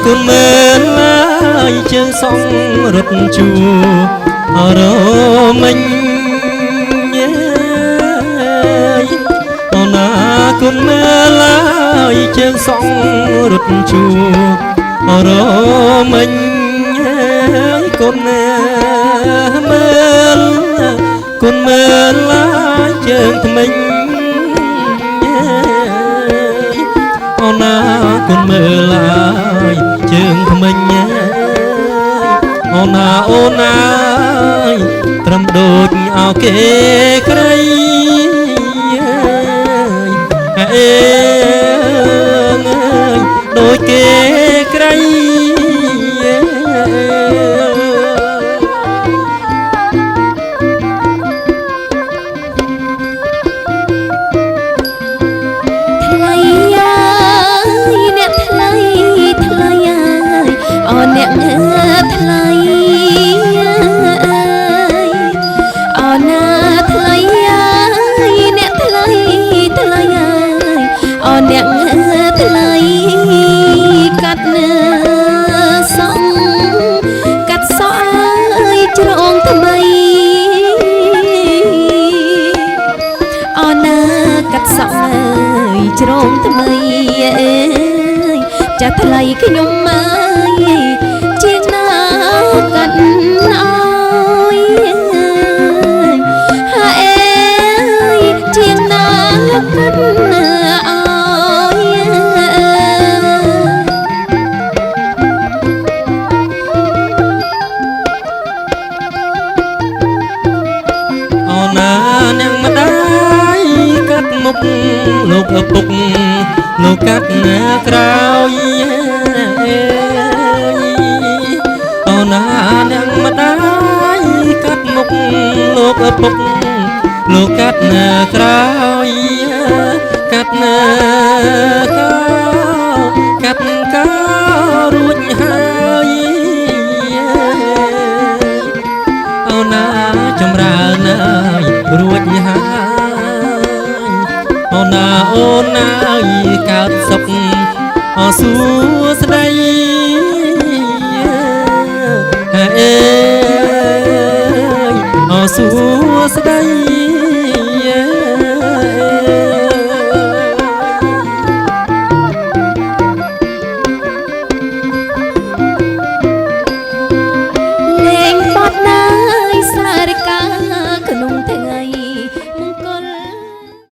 គុណមែនឡើយជើងសងរត់ជួរមិញអូណាគុណមែនឡើយជើងសងរត់ជួរមិញគុណមែនគុណមែនឡើយជើងថ្មិញអូណាគុណមើលឡើយជើងថ្មិញអូណាត្រឹមដូចអោគេក្រៃអេដូចគេក្រៃអ្នកងើថ្លៃអូណាថ្លៃអ្នកថ្លៃអូអ្នកងើថ្លៃកាត់សក់កាត់សក់ជ្រងថ្មីអូណាកាត់សក់ជ្រងថ្មីចាថ្លៃខ្ញុំជាណាកាត់អើយហើយជាណាកាត់អើយអូណាអ្នកម្ដាយកាត់មុខលោកឪពុកលោកកាត់ក្រោយអូណាអ្នកម្ដាយកាត់មុខលោកឪពុកលោកកាត់ក្រោយកាត់កោរួចហើយអូណាចម្រើនហើយរួចហើយអូណាកើតសុខសួស្ដីអេសួស្ដី